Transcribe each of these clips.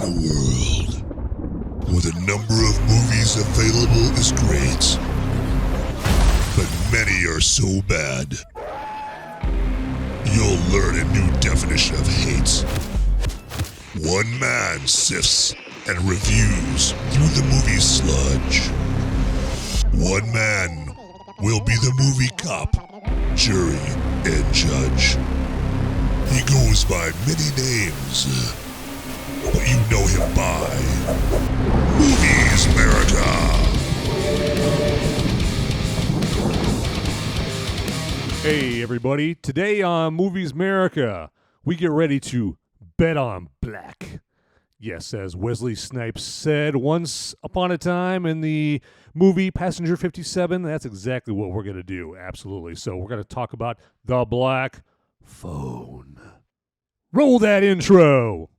a world where the number of movies available is great, but many are so bad, you'll learn a new definition of hate. One man sifts and reviews through the movie sludge. One man will be the movie cop, jury, and judge. He goes by many names, but you know him by Movies Merica. Hey everybody, today on Movies Merica, we get ready to bet on black. Yes, as Wesley Snipes said once upon a time in the movie Passenger 57, that's exactly what we're going to do, absolutely. So we're going to talk about the black phone. Roll that intro!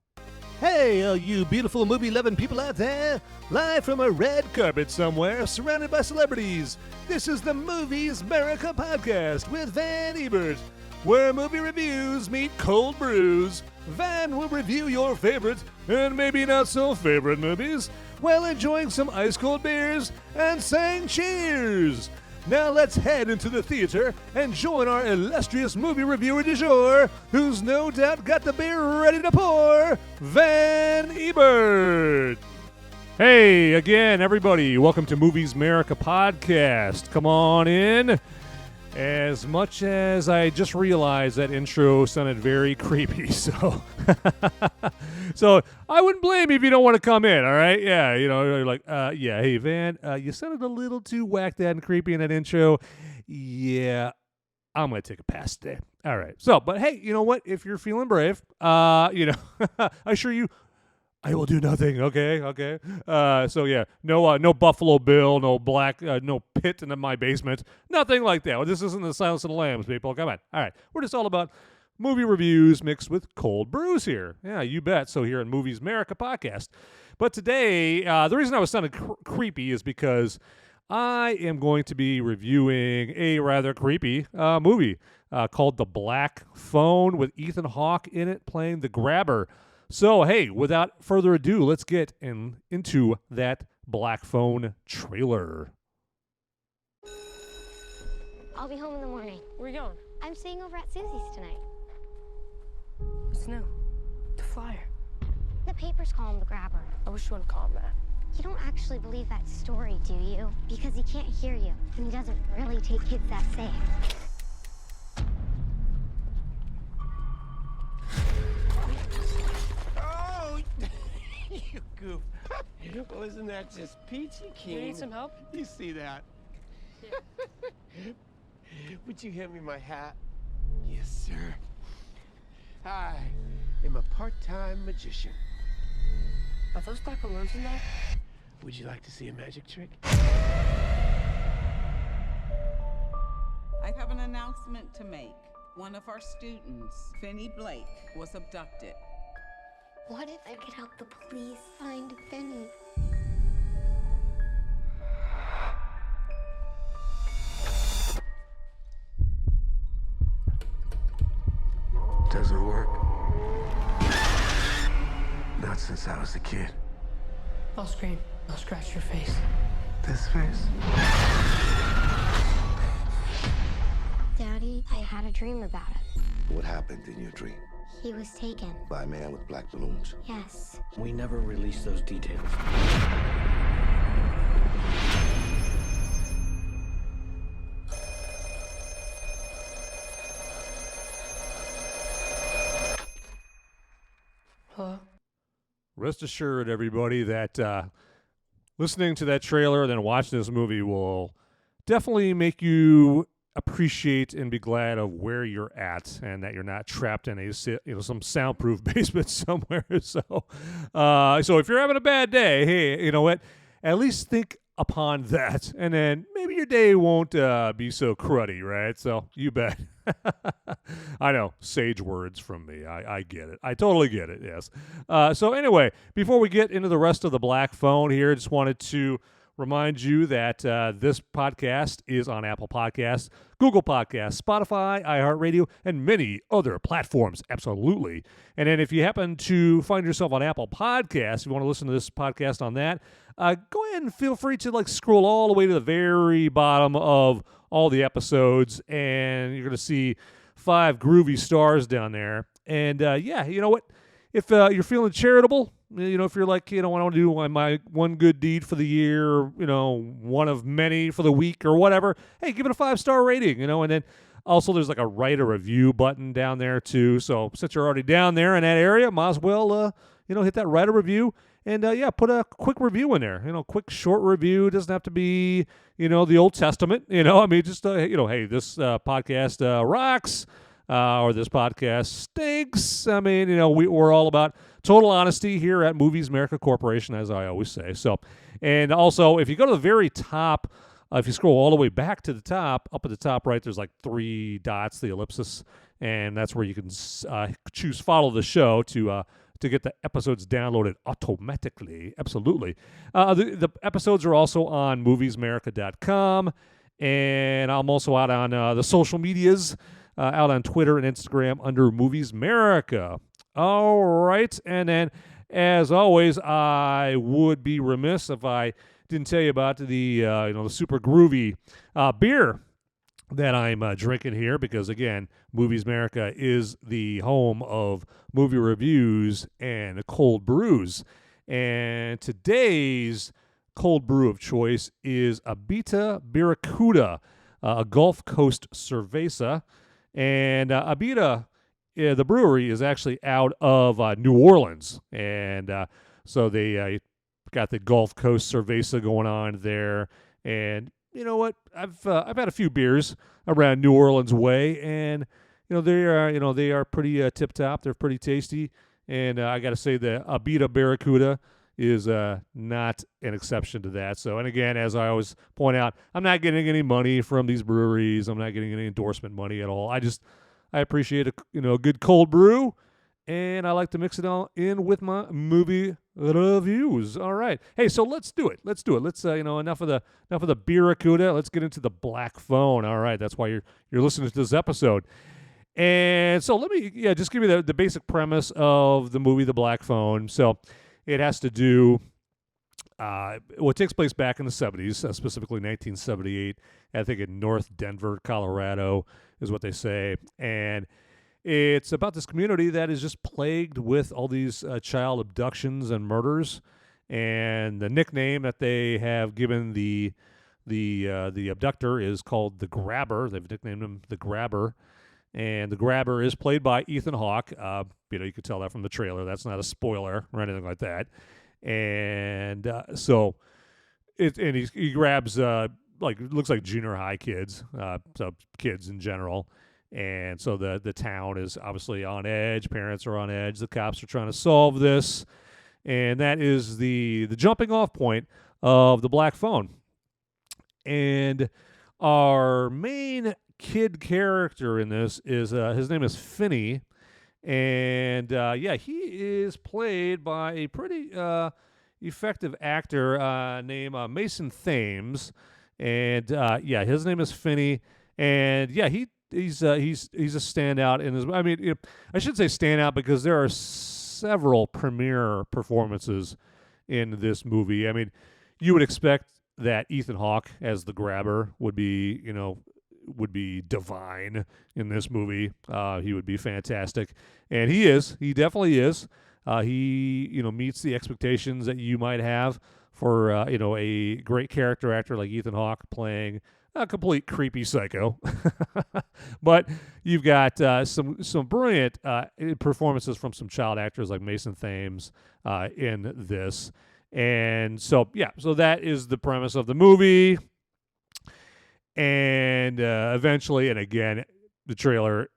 Hey, all you beautiful movie-loving people out there, live from a red carpet somewhere, surrounded by celebrities. This is the Movies Merica podcast with Van Ebert, where movie reviews meet cold brews. Van will review your favorite and maybe not so favorite movies while enjoying some ice-cold beers and saying cheers. Now let's head into the theater and join our illustrious movie reviewer du jour, who's no doubt got the beer ready to pour, Van Ebert. Hey, again, everybody, welcome to Movies Merica podcast. Come on in. As much as I just realized that intro sounded very creepy, so I wouldn't blame you if you don't want to come in, all right? Yeah, you know, you're like, hey, Van, you sounded a little too whacked out and creepy in that intro. Yeah, I'm going to take a pass today. All right, but hey, you know what? If you're feeling brave, I assure you, I will do nothing. Okay. No Buffalo Bill, no black, no pit in my basement, nothing like that. Well, this isn't the Silence of the Lambs, people. Come on. All right, we're just all about movie reviews mixed with cold brews here. Yeah, you bet. So here at Movies Merica podcast. But today, the reason I was sounding creepy is because I am going to be reviewing a rather creepy movie called The Black Phone with Ethan Hawke in it playing the grabber. So, hey, without further ado, let's get into that Black Phone trailer. I'll be home in the morning. Where are you going? I'm staying over at Susie's tonight. What's new? The flyer. The papers call him the grabber. I wish you wouldn't call him that. You don't actually believe that story, do you? Because he can't hear you, and he doesn't really take kids that safe. Oh, you goof. Well, isn't that just peachy keen? You need some help? You see that? Yeah. Would you hand me my hat? Yes, sir. I am a part-time magician. Are those black balloons in there? Would you like to see a magic trick? I have an announcement to make. One of our students, Finney Blake, was abducted. What if I could help the police find Finney? Doesn't work. Not since I was a kid. I'll scream. I'll scratch your face. This face? Daddy, I had a dream about it. What happened in your dream? He was taken. By a man with black balloons? Yes. We never released those details. Hello? Rest assured, everybody, that listening to that trailer and then watching this movie will definitely make you appreciate and be glad of where you're at and that you're not trapped in some soundproof basement somewhere. So if you're having a bad day, hey, you know what? At least think upon that, and then maybe your day won't be so cruddy, right? So you bet. I know, sage words from me. I get it. I totally get it, yes. So anyway, before we get into the rest of the Black Phone here, just wanted to remind you that this podcast is on Apple Podcasts, Google Podcasts, Spotify, iHeartRadio, and many other platforms. Absolutely. And then if you happen to find yourself on Apple Podcasts, if you want to listen to this podcast on that, go ahead and feel free to scroll all the way to the very bottom of all the episodes, and you're going to see 5 groovy stars down there. And you know what? If you're feeling charitable, if you're like, I want to do my one good deed for the year, one of many for the week or whatever, hey, give it a 5-star rating, and then also there's a write a review button down there too. So since you're already down there in that area, might as well, hit that write a review and, put a quick review in there, quick short review. It doesn't have to be, the Old Testament, just, hey, this podcast rocks. Or this podcast stinks. I mean, we're all about total honesty here at Movies Merica Corporation, as I always say. So, and also, if you go to the very top, if you scroll all the way back to the top, up at the top right, there's 3 dots, the ellipsis, and that's where you can choose follow the show to get the episodes downloaded automatically. Absolutely. The episodes are also on moviesmerica.com, and I'm also out on the social medias. Out on Twitter and Instagram under Movies Merica. All right, and then as always, I would be remiss if I didn't tell you about the the super groovy beer that I'm drinking here, because again, Movies Merica is the home of movie reviews and cold brews, and today's cold brew of choice is Abita Barracuda, a Gulf Coast cerveza. And Avina, the brewery, is actually out of New Orleans, and so they got the Gulf Coast cerveza going on there. And you know what? I've had a few beers around New Orleans way, and they are pretty tip top. They're pretty tasty, and I got to say the Abita Barracuda is not an exception to that. So, and again, as I always point out, I'm not getting any money from these breweries. I'm not getting any endorsement money at all. I appreciate a good cold brew, and I like to mix it all in with my movie reviews. All right, hey, so let's do it. Let's enough of the Barracuda. Let's get into the Black Phone. All right, that's why you're listening to this episode. And so let me just give you the basic premise of the movie The Black Phone. So it has to do, it takes place back in the 70s, specifically 1978, I think in North Denver, Colorado, is what they say. And it's about this community that is just plagued with all these child abductions and murders. And the nickname that they have given the abductor is called the Grabber. They've nicknamed him the Grabber. And the Grabber is played by Ethan Hawke. You could tell that from the trailer. That's not a spoiler or anything like that. And so he grabs looks like junior high kids, so kids in general. And so the town is obviously on edge. Parents are on edge. The cops are trying to solve this, and that is the jumping off point of the Black Phone. And our main kid character in this is his name is Finney, and he is played by a pretty effective actor named Mason Thames, and his name is Finney, and he's a standout in his. I mean, I should say standout because there are several premiere performances in this movie. I mean, you would expect that Ethan Hawke as the Grabber would be divine in this movie. He would be fantastic, and he is. He definitely is. He meets the expectations that you might have for a great character actor like Ethan Hawke playing a complete creepy psycho. But you've got some brilliant performances from some child actors like Mason Thames in this. And so that is the premise of the movie. And eventually, and again, the trailer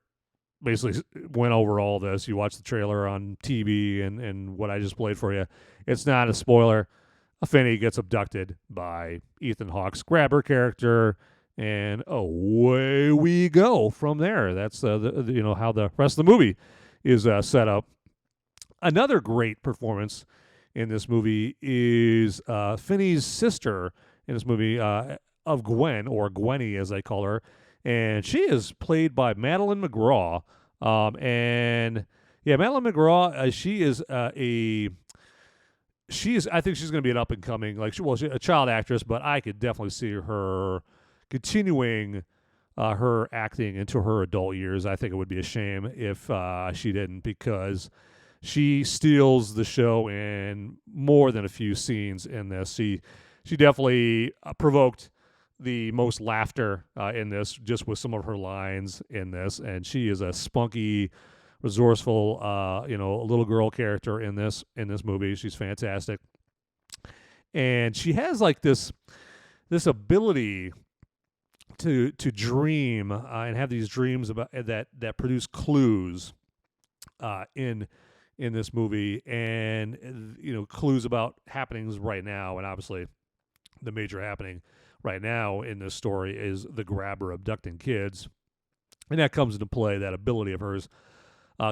basically went over all this. You watch the trailer on TV and what I just played for you. It's not a spoiler. Finney gets abducted by Ethan Hawke's Grabber character, and away we go from there. That's how the rest of the movie is set up. Another great performance in this movie is Finney's sister, in this movie of Gwen, or Gwenny as they call her, and she is played by Madeleine McGraw. And yeah, Madeleine McGraw, she is I think she's going to be an up and coming, she's a child actress, but I could definitely see her continuing her acting into her adult years. I think it would be a shame if she didn't, because she steals the show in more than a few scenes in this. She definitely provoked the most laughter in this, just with some of her lines in this, and she is a spunky, resourceful, little girl character in this movie. She's fantastic, and she has like this ability to dream and have these dreams about that produce clues in this movie, and clues about happenings right now. And obviously, the major happening right now in this story is the grabber abducting kids, and that comes into play. That ability of hers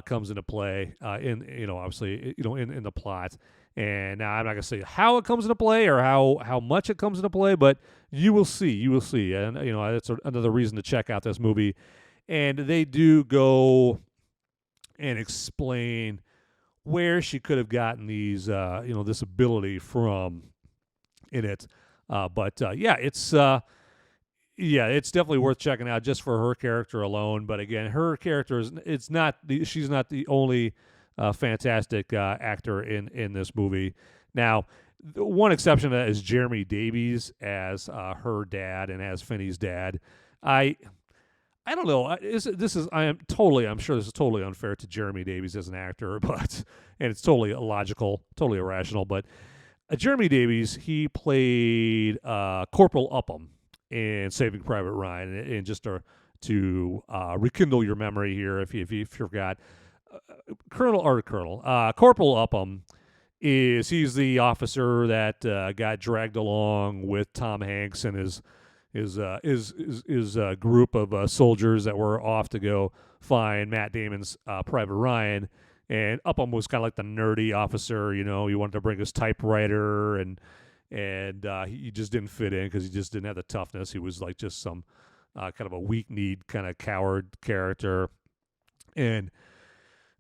comes into play in obviously in the plot. And now I'm not gonna say how it comes into play or how much it comes into play, but you will see, and that's another reason to check out this movie. And they do go and explain where she could have gotten these this ability from in it. It's definitely worth checking out just for her character alone. But again, her character she's not the only fantastic actor in this movie. Now, the one exception to that is Jeremy Davies as her dad and as Finney's dad. I don't know. I'm sure this is totally unfair to Jeremy Davies as an actor, and it's totally illogical, totally irrational. But Jeremy Davies, he played Corporal Upham in Saving Private Ryan, and just to rekindle your memory here, if you forgot, Corporal Upham he's the officer that got dragged along with Tom Hanks and his group of soldiers that were off to go find Matt Damon's Private Ryan. And Upham was kind of like the nerdy officer, he wanted to bring his typewriter, and he just didn't fit in because he just didn't have the toughness. He was like just some kind of a weak-kneed kind of coward character, and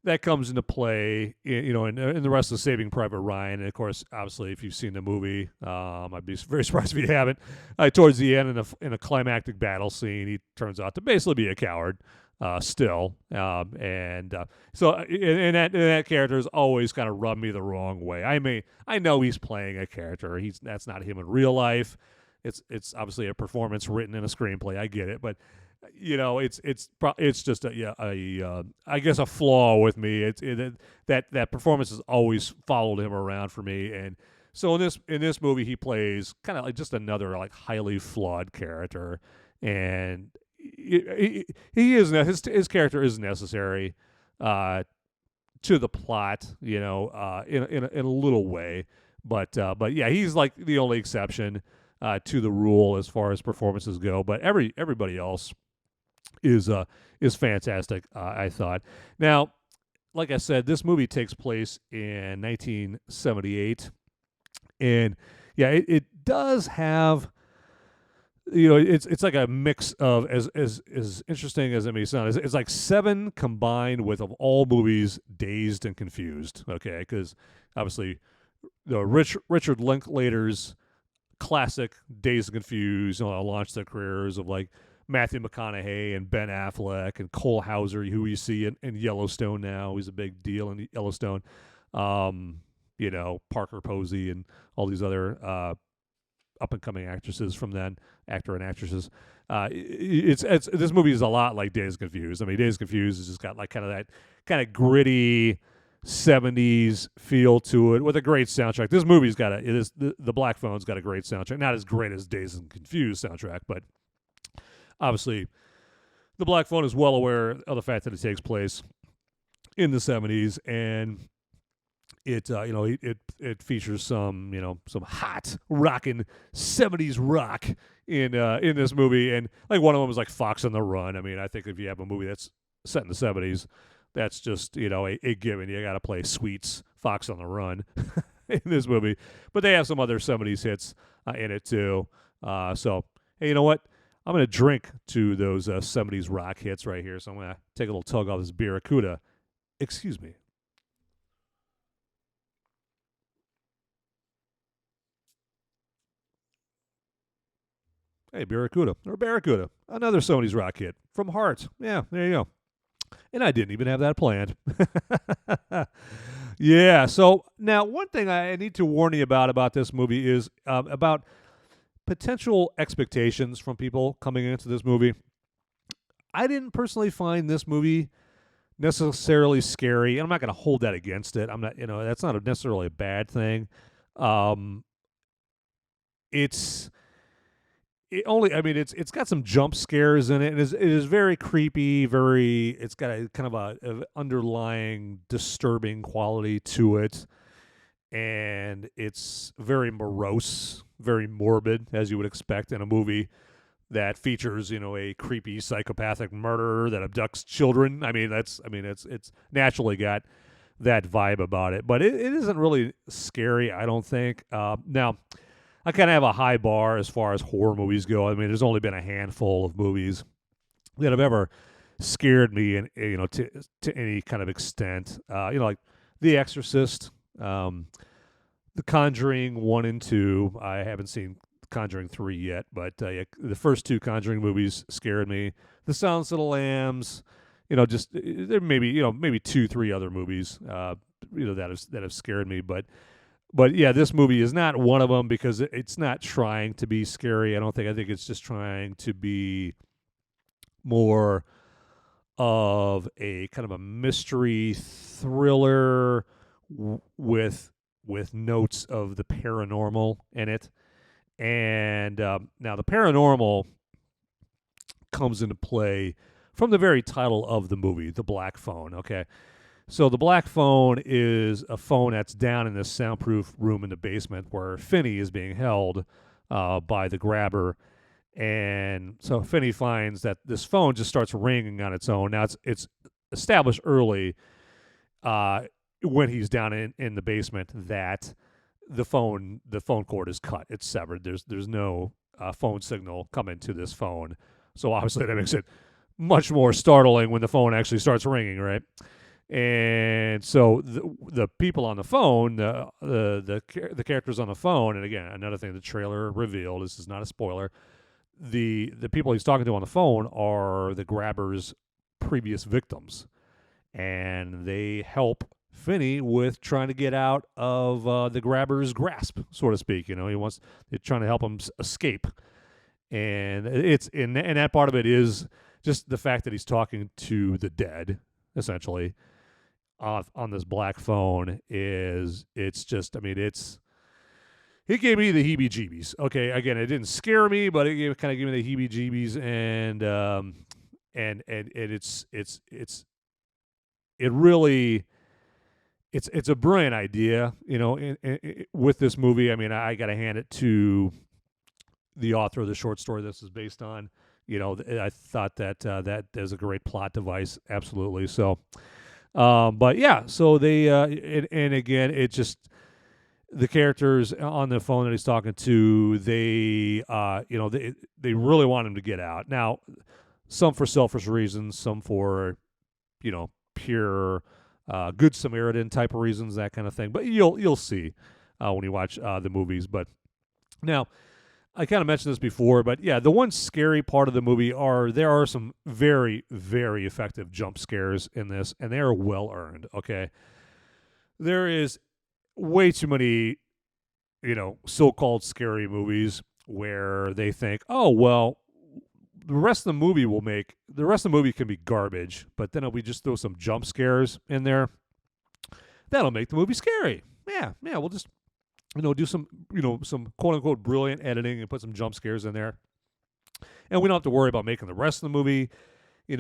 that comes into play, in the rest of Saving Private Ryan. And of course, obviously, if you've seen the movie, I'd be very surprised if you haven't. Towards the end, in a climactic battle scene, he turns out to basically be a coward. So that character has always kind of rubbed me the wrong way. I know he's playing a character. That's not him in real life. It's obviously a performance written in a screenplay. I get it, but it's just I guess a flaw with me. That performance has always followed him around for me, and so in this movie he plays kind of like just another like highly flawed character, and his character is necessary to the plot, in a little way, but yeah, he's like the only exception to the rule as far as performances go. But everybody else is fantastic, I thought. Now, like I said, this movie takes place in 1978, and yeah, it does have. It's like a mix of as interesting as it may sound. It's like 7 combined with, of all movies, Dazed and Confused. Okay, because obviously, Richard Linklater's classic Dazed and Confused launched the careers of like Matthew McConaughey and Ben Affleck and Cole Hauser, who you see in Yellowstone now. He's a big deal in Yellowstone. Parker Posey and all these other up-and-coming actresses from then, actor and actresses. This movie is a lot like Dazed and Confused. I mean, Dazed and Confused has just got like kind of that kind of gritty 70s feel to it with a great soundtrack. This movie's got the Black Phone's got a great soundtrack. Not as great as Dazed and Confused soundtrack, but obviously the Black Phone is well aware of the fact that it takes place in the 70s, and it features some hot rockin' 70s rock in this movie, and like one of them was like Fox on the Run. I mean, I think if you have a movie that's set in the 70s, that's just a given. You got to play Sweet's Fox on the Run in this movie, but they have some other 70s hits in it too. So, hey, you know what? I'm going to drink to those 70s rock hits right here. So I'm going to take a little tug off this Barracuda. Excuse me. Hey, Barracuda, another 70s rock hit from Heart. Yeah, there you go. And I didn't even have that planned. Yeah, so now one thing I need to warn you about this movie is about potential expectations from people coming into this movie. I didn't personally find this movie necessarily scary, and I'm not going to hold that against it. I'm not, that's not necessarily a bad thing. It's got some jump scares in it. It is very creepy, it's got a kind of a underlying disturbing quality to it. And it's very morose, very morbid, as you would expect in a movie that features, a creepy psychopathic murderer that abducts children. It's naturally got that vibe about it, but it isn't really scary, I don't think. Now, I kind of have a high bar as far as horror movies go. There's only been a handful of movies that have ever scared me, to any kind of extent. Like The Exorcist, The Conjuring 1 and 2. I haven't seen Conjuring 3 yet, but the first two Conjuring movies scared me. The Silence of the Lambs, there may be maybe 2-3 other movies that have scared me, but yeah, this movie is not one of them because it's not trying to be scary. I think it's just trying to be more of a kind of a mystery thriller with notes of the paranormal in it. And now the paranormal comes into play from the very title of the movie, The Black Phone, okay? So the Black Phone is a phone that's down in this soundproof room in the basement where Finney is being held by the grabber. And so Finney finds that this phone just starts ringing on its own. Now, it's established early when he's down in the basement that the phone cord is cut. It's severed. There's no phone signal coming to this phone. So obviously that makes it much more startling when the phone actually starts ringing, right? And so the people on the phone, the characters on the phone, and again, another thing the trailer revealed, this is not a spoiler, the people he's talking to on the phone are the grabber's previous victims. And they help Finney with trying to get out of the grabber's grasp, so to speak. They're trying to help him escape. And and that part of it is just the fact that he's talking to the dead, essentially, on this black phone it gave me the heebie-jeebies. Okay, again, it didn't scare me, but it kind of gave me the heebie-jeebies, and it's a brilliant idea, with this movie. I got to hand it to the author of the short story this is based on. I thought that is a great plot device, absolutely. So, but yeah, so they and again, it just the characters on the phone that he's talking to, they really want him to get out. Now, some for selfish reasons, some for pure Good Samaritan type of reasons, that kind of thing. But you'll see when you watch the movies. But now, I kind of mentioned this before, but yeah, the one scary part of the movie there are some very, very effective jump scares in this, and they are well earned. Okay, there is way too many, so-called scary movies where they think, oh well, the rest of the movie can be garbage, but then if we just throw some jump scares in there, that'll make the movie scary. Yeah, we'll just do some quote unquote brilliant editing and put some jump scares in there, and we don't have to worry about making the rest of the movie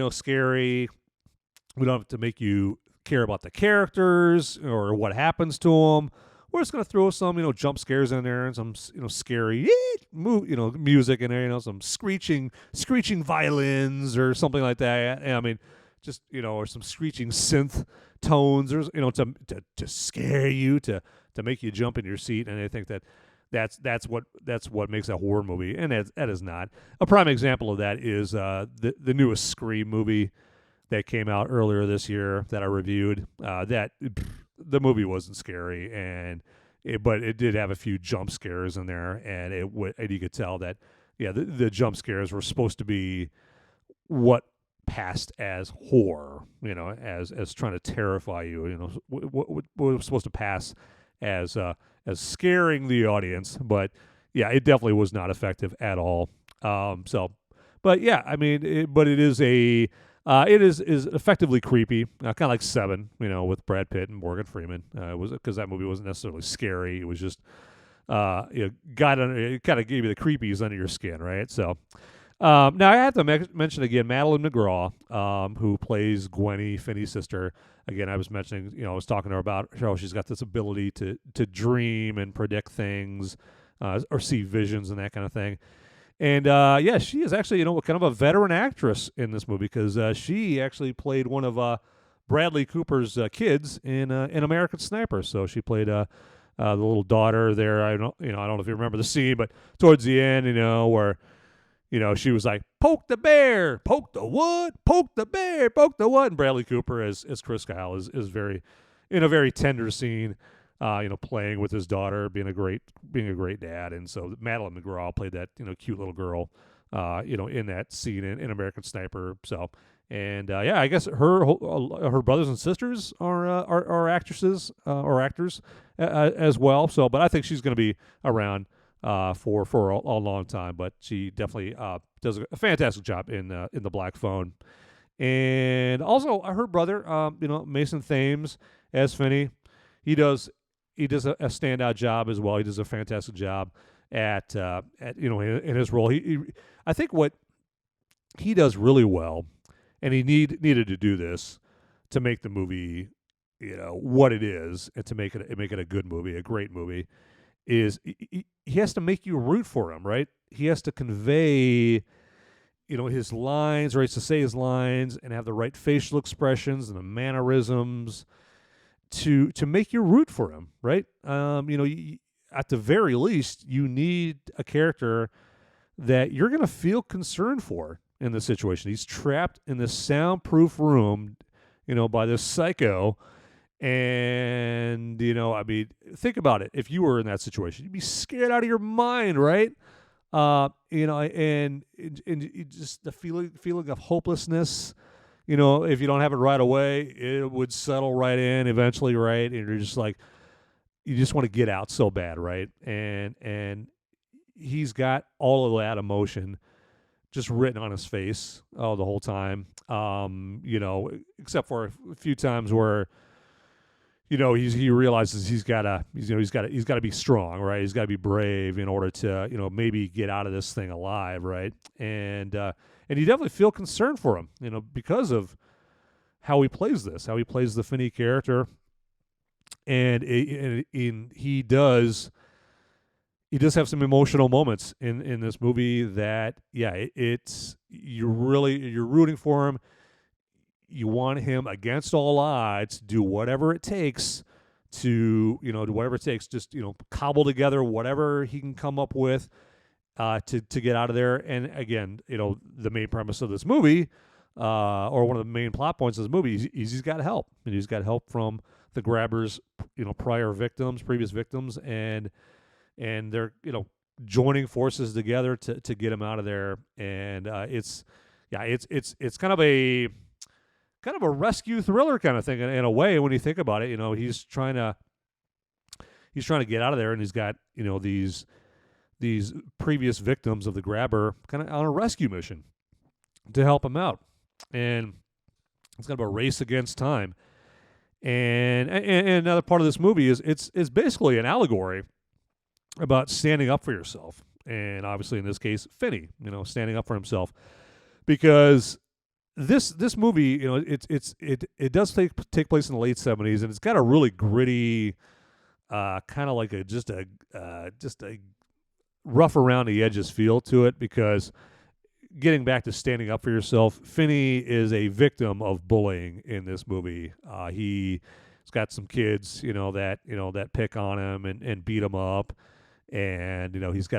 scary. We don't have to make you care about the characters or what happens to them. We're just going to throw some, jump scares in there and some, scary, music in there, some screeching violins or something like that. Just, or some screeching synth tones or, to scare you, to make you jump in your seat. And I think that's what makes a horror movie, and that is not. A prime example of that is the newest Scream movie that came out earlier this year that I reviewed. The movie wasn't scary, but it did have a few jump scares in there, and and you could tell that the jump scares were supposed to be what passed as horror, as trying to terrify you, what was supposed to pass as scaring the audience, but yeah, it definitely was not effective at all. But yeah, I mean, it is is effectively creepy, kind of like Seven, with Brad Pitt and Morgan Freeman. It was because that movie wasn't necessarily scary; it was just it kind of gave you the creepies under your skin, right? So. Now I have to mention again Madeleine McGraw, who plays Gwenny, Finney's sister. Again, I was mentioning, I was talking to her about how she's got this ability to dream and predict things, or see visions and that kind of thing. And she is actually, kind of a veteran actress in this movie because she actually played one of Bradley Cooper's kids in American Sniper. So she played the little daughter there. I don't know if you remember the scene, but towards the end, where. She was like, poke the bear, poke the wood, poke the bear, poke the wood. And Bradley Cooper, as Chris Kyle, is very, in a very tender scene, playing with his daughter, being a great dad. And so Madeleine McGraw played that, cute little girl, in that scene in American Sniper. So, and I guess her brothers and sisters are actresses or actors as well. So, but I think she's going to be around for a long time, but she definitely does a fantastic job in the Black Phone. And also her brother, Mason Thames as Finney, he does a standout job as well. He does a fantastic job at in his role. I think what he does really well, and he needed to do this to make the movie what it is, and to make it a good movie, a great movie, is he has to make you root for him, right? He has to convey, his lines, or he has to say his lines and have the right facial expressions and the mannerisms to make you root for him, right? At the very least, you need a character that you're going to feel concerned for in this situation. He's trapped in this soundproof room, by this psycho. And, think about it. If you were in that situation, you'd be scared out of your mind, right? And just the feeling of hopelessness, if you don't have it right away, it would settle right in eventually, right? And you're just like, you just want to get out so bad, right? And he's got all of that emotion just written on his face the whole time, except for a few times where, he realizes he's got to be strong, right? He's got to be brave in order to, maybe get out of this thing alive, right? And you definitely feel concerned for him, because of how he plays the Finney character, and he does have some emotional moments in this movie that, you're rooting for him. You want him against all odds, do whatever it takes to, just, cobble together whatever he can come up with to get out of there. And again, the main premise of this movie, or one of the main plot points of this movie is he's got help. And he's got help from the grabbers, previous victims, and they're, joining forces together to get him out of there. And it's kind of a rescue thriller kind of thing in a way when you think about it. He's trying to get out of there, and he's got these previous victims of the grabber kind of on a rescue mission to help him out, and it's kind of a race against time. And another part of this movie is it's basically an allegory about standing up for yourself, and obviously in this case Finney, standing up for himself, because this movie, it does take place in the late 70s, and it's got a really gritty, kind of like just a rough around the edges feel to it. Because getting back to standing up for yourself, Finney is a victim of bullying in this movie. He's got some kids, that pick on him and beat him up, and he's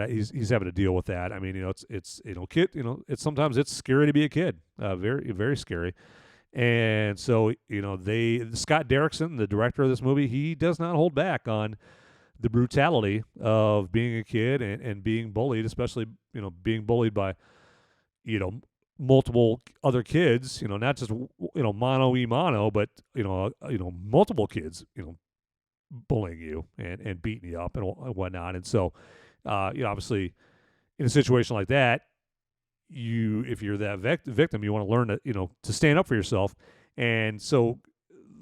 having to deal with that. I mean, it's kid, it's sometimes it's scary to be a kid, very very scary. And so Scott Derrickson, the director of this movie, he does not hold back on the brutality of being a kid and being bullied, especially being bullied by multiple other kids, not just mano y mano, but multiple kids bullying you and beating you up and whatnot. And so obviously in a situation like that, if you're that victim, you want to learn to stand up for yourself. And so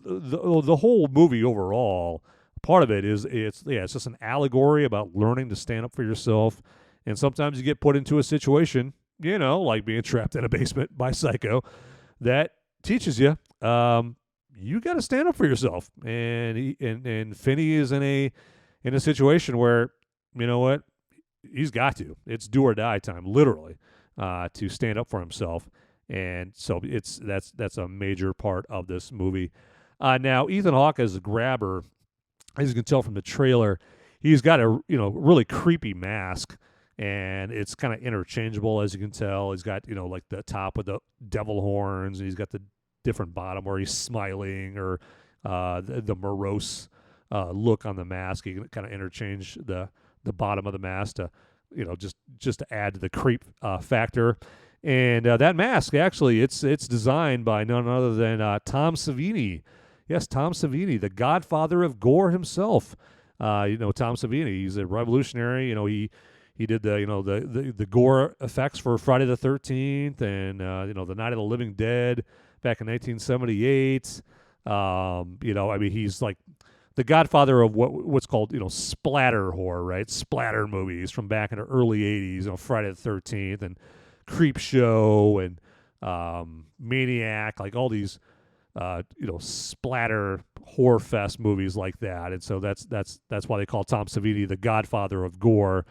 the whole movie overall, part of it is it's just an allegory about learning to stand up for yourself. And sometimes you get put into a situation, like being trapped in a basement by Psycho, that teaches you you got to stand up for yourself. And Finney is in a situation where what, he's got to. It's do or die time, literally, to stand up for himself. And so that's a major part of this movie. Now Ethan Hawke as a grabber, as you can tell from the trailer, he's got a really creepy mask, and it's kind of interchangeable, as you can tell. He's got like the top with the devil horns, and he's got the different bottom where he's smiling, or the morose look on the mask. You can kind of interchange the bottom of the mask to just to add to the creep factor. And that mask, actually, it's designed by none other than Tom Savini. Yes, Tom Savini, the godfather of gore himself. Tom Savini, he's a revolutionary. He did the gore effects for Friday the 13th and the Night of the Living Dead back in 1978. He's like the godfather of what's called splatter horror, right? Splatter movies from back in the early 80s. Friday the 13th and Creep Show and Maniac, like all these splatter horror fest movies like that. And so that's why they call Tom Savini the godfather of gore.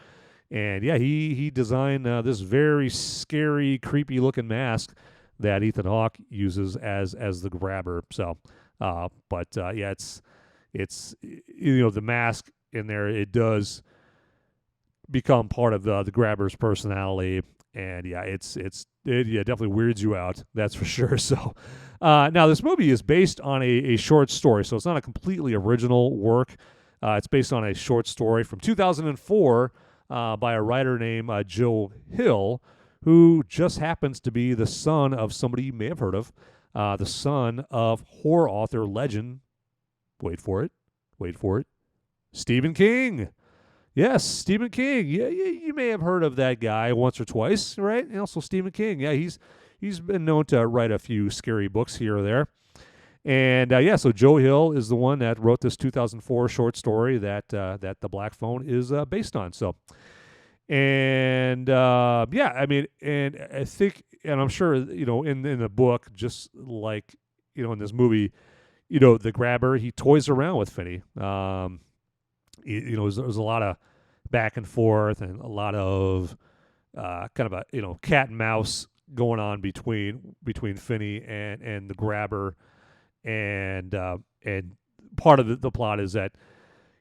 And yeah, he designed this very scary, creepy looking mask that Ethan Hawke uses as the grabber. So it's the mask in there, it does become part of the grabber's personality. And yeah, it definitely weirds you out. That's for sure. So now this movie is based on a short story, so it's not a completely original work. It's based on a short story from 2004 by a writer named Joe Hill, who just happens to be the son of somebody you may have heard of, the son of horror author legend, wait for it, Stephen King. Yes, Stephen King. Yeah, you may have heard of that guy once or twice, right? And also Stephen King. Yeah, he's been known to write a few scary books here or there. And so Joe Hill is the one that wrote this 2004 short story that The Black Phone is based on. So, and and I think, and I'm sure in the book, just like in this movie, the grabber, he toys around with Finney. There's a lot of back and forth and a lot of kind of a cat and mouse going on between Finney and the grabber, and part of the plot is that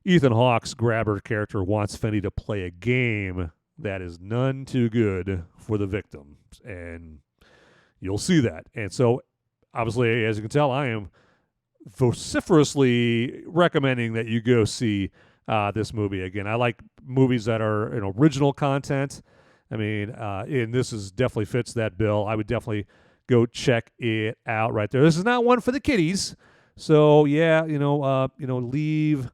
Ethan Hawke's grabber character wants Finney to play a game that is none too good for the victims, and you'll see that. And so obviously, as you can tell, I am vociferously recommending that you go see this movie. Again, I like movies that are original content. I mean, and this definitely fits that bill. I would definitely go check it out right there. This is not one for the kiddies, so yeah, leave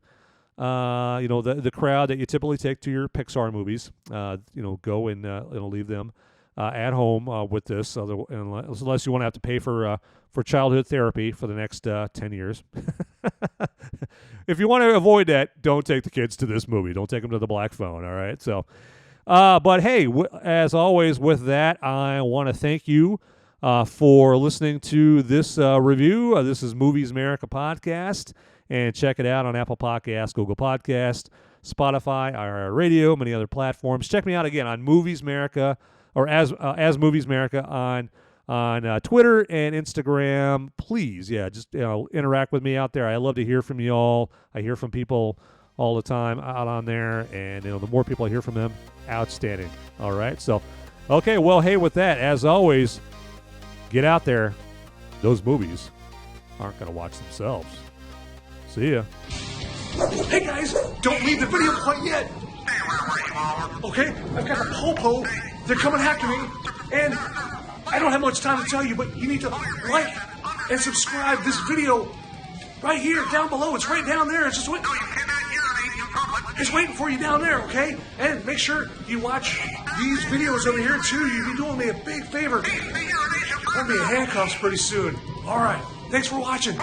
the crowd that you typically take to your Pixar movies. Go and leave them at home with this, unless you want to have to pay for childhood therapy for the next 10 years. If you want to avoid that, don't take the kids to this movie. Don't take them to The Black Phone, all right? So, but hey, as always with that, I want to thank you for listening to this review. This is Movies Merica Podcast, and check it out on Apple Podcasts, Google Podcasts, Spotify, IR Radio, many other platforms. Check me out again on Movies Merica, or as Movies Merica on Twitter and Instagram. Please, just interact with me out there. I love to hear from y'all. I hear from people all the time out on there, and the more people I hear from them, outstanding. All right, so okay, well, hey, with that, as always, get out there. Those movies aren't going to watch themselves. See ya. Hey guys, don't leave the video quite yet. Okay, I've got the popo. They're coming after me, and I don't have much time to tell you, but you need to like and subscribe this video right here, down below. It's right down there. It's just waiting. It's waiting for you down there, okay? And make sure you watch these videos over here too. You'll be doing me a big favor. I'll be in handcuffs pretty soon. All right. Thanks for watching.